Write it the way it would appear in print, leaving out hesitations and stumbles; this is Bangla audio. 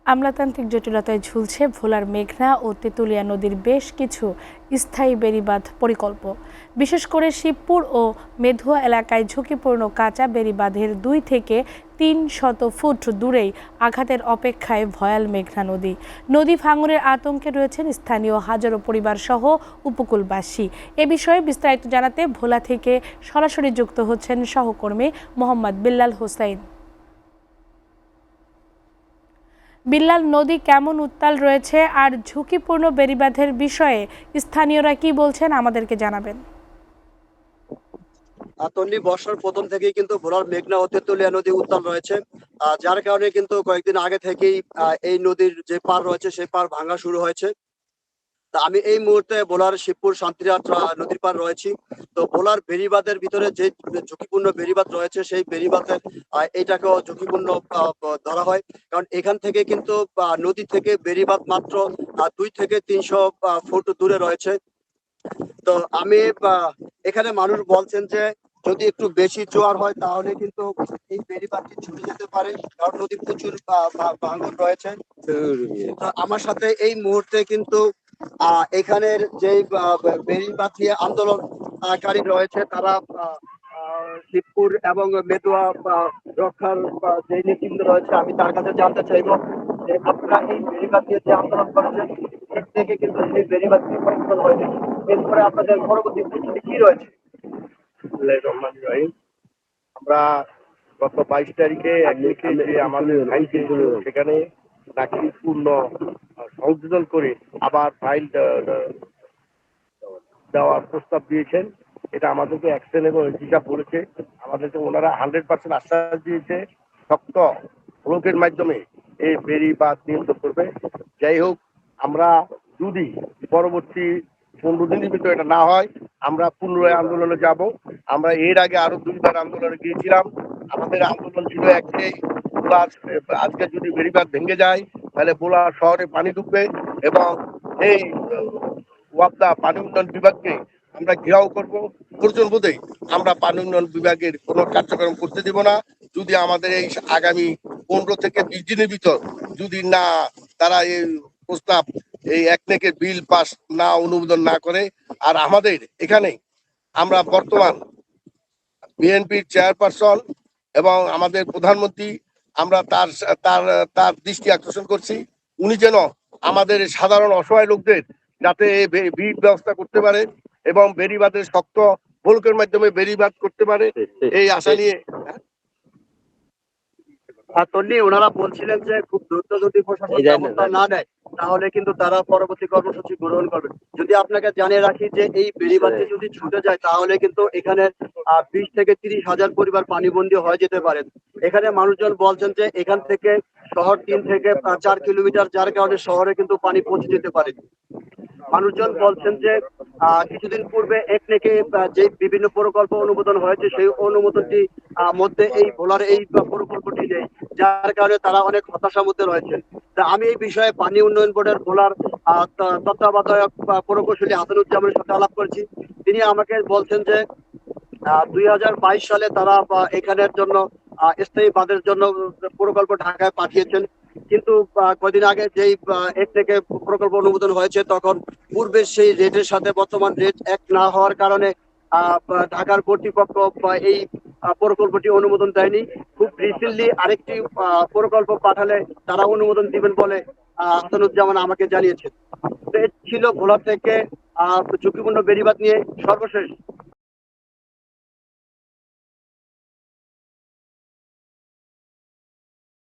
আমলাতান্ত্রিক জটিলতায় ঝুলছে ভোলার মেঘনা ও তেঁতুলিয়া নদীর বেশ কিছু স্থায়ী বেড়িবাঁধ প্রকল্প। বিশেষ করে শিবপুর ও মেধুয়া এলাকায় ঝুঁকিপূর্ণ কাঁচা বেড়িবাঁধের 2 থেকে 300 ফুট দূরেই আঘাতের অপেক্ষায় ভয়াল মেঘনা নদী। নদী ভাঙনের আতঙ্কে রয়েছেন স্থানীয় হাজারো পরিবার সহ উপকূলবাসী। এ বিষয়ে বিস্তারিত জানাতে ভোলা থেকে সরাসরি যুক্ত হচ্ছেন সহকর্মী মোহাম্মদ বিল্লাল হোসাইন। বিল্লাল, নদী কেমন উত্তাল রয়েছে আর ঝুঁকিপূর্ণ বেড়িবাঁধের বিষয়ে স্থানীয়রা কি বলছেন আমাদেরকে জানাবেন। তন্নি বর্ষার প্রথম থেকেই কিন্তু ভোলার মেঘনা ও তেঁতুলিয়া নদী উত্তাল রয়েছে, যার কারণে কিন্তু কয়েকদিন আগে থেকেই এই নদীর যে পার রয়েছে সেই পার ভাঙা শুরু হয়েছে। তা আমি এই মুহূর্তে ভোলার শিবপুর শান্তিরাট নদীর পার রয়েছি। তো ভোলার বেড়িবাঁধের ভিতরে যে ঝুঁকিপূর্ণ বেড়িবাঁধ রয়েছে সেই বেড়িবাঁধের এটাকেও ঝুঁকিপূর্ণ ধরা হয়, কারণ এখান থেকে কিন্তু নদী থেকে বেড়িবাঁধ মাত্র 2 থেকে 300 ফুট দূরে রয়েছে। তো আমি এখানে মানুষ বলছেন যে যদি একটু বেশি জোয়ার হয় তাহলে কিন্তু এই বেড়িবাঁধটি ছুটে যেতে পারে, কারণ নদী প্রচুর ভাঙন রয়েছে। তো আমার সাথে এই মুহূর্তে কিন্তু এখানের যে বেড়িবাঁধ নিয়ে আন্দোলনকারী রয়েছে তারা শিবপুর এবং মেদুয়া রক্ষার যে নেতৃত্ব রয়েছে, আমি তার কাছে জানতে চাইবো যে আপনারা এই বেড়িবাঁধ নিয়ে যে আন্দোলন করেছেন এর থেকে কিন্তু সেই বেড়িবাঁধটি সচেতন হয়েছে, এরপরে আপনাদের পরবর্তী প্রস্তুতি কি রয়েছে? আমরা গত 22 তারিখে যে আমাদের ফাইল ছিল সেখানে নাকি পূর্ণ সংশোধন করে আবার ফাইল দেওয়ার প্রস্তাব দিয়েছেন। এটা আমাদেরকে অ্যাকশনেবল হিসাব বলেছে। আমাদেরকে ওনারা 100% আশ্বাস দিয়েছে শক্ত ব্লকের মাধ্যমে এই বেড়িবাঁধ নিয়ন্ত্রণ করবে। যাই হোক, আমরা যদি পরবর্তী 15 দিনের ভিতরে এটা না হয় আমরা পুনরায় আন্দোলনে যাব। আমরা এর আগে আরো 2বার আন্দোলনে গিয়েছিলাম। আমাদের আন্দোলন ছিল একটাই, আজকে যদি বেড়িবাঁধ ভেঙে যায় তাহলে বোলা শহরে পানি ঢুকবে এবং এই ওয়াপদা পানি উন্নয়ন বিভাগকে আমরা ঘেরাও করবো। প্রয়োজন বোধে আমরা পানি উন্নয়ন বিভাগের কোনো কার্যক্রম করতে দেব না যদি আমাদের এই আগামী 15 থেকে 20 দিনের ভিতর যদি না তারা এই প্রস্তাব এই একনেকের বিল পাস না অনুমোদন না করে। আর আমাদের এখানে আমরা বর্তমান বিএনপির চেয়ারপারসন এবং আমাদের প্রধানমন্ত্রী আমরা তার তার তার দৃষ্টি আকর্ষণ করছি, উনি যেন আমাদের সাধারণ অসহায় লোকদের যাতে বিল ব্যবস্থা করতে পারে এবং বেড়িবাঁধের শক্ত ব্লকের মাধ্যমে বেড়িবাঁধ করতে পারে এই আশা নিয়ে। তন্নি, ওনারা বলছিলেন যে খুব দ্রুত যদি প্রশাসন ব্যবস্থা না নেয় তাহলে কিন্তু তারা পরবর্তী কর্মসূচি গ্রহণ করবে। যদি আপনাকে জানিয়ে রাখি যে এই বেড়িবাঁধটি যদি ছুটে যায় তাহলে কিন্তু এখানে 20 থেকে 30 হাজার পরিবার পানিবন্দী হয়ে যেতে পারে। এখানে মানুষজন বলছেন যে এখান থেকে শহর 3 থেকে 4 কিলোমিটার, যার কারণে শহরে কিন্তু পানি পৌঁছে যেতে পারে। মানুষজন বলছেন যে কিছুদিন পূর্বে একনেকে যে বিভিন্ন প্রকল্প অনুমোদন হয়েছে সেই অনুমোদনটি মধ্যে এই ভোলার এই প্রকল্পটি নেই, যার কারণে তারা অনেক হতাশার মধ্যে রয়েছে। তা আমি এই বিষয়ে পানি উন্নয়ন বোর্ডের ভোলার তত্ত্বাবধায়ক প্রকৌশলী হাসানুজ্জামানের সাথে আলাপ করেছি। তিনি আমাকে বলছেন যে 2022 সালে তারা এখানের জন্য স্থায়ী বাঁধের জন্য প্রকল্প ঢাকায় পাঠিয়েছেন, কিন্তু কয়দিন আগে যেই এক থেকে প্রকল্প অনুমোদন হয়েছে তখন পূর্বের সেই রেটের সাথে বর্তমান রেট এক না হওয়ার কারণে ঢাকার কর্তৃপক্ষ এই প্রকল্পটি অনুমোদন দেয়নি। খুব রিসেন্টলি আরেকটি প্রকল্প পাঠালে তারা অনুমোদন দিবেন বলে হাসানুজ্জামান আমাকে জানিয়েছেন। ছিল ভোলা থেকে ঝুঁকিপূর্ণ বেড়িবাঁধ নিয়ে সর্বশেষ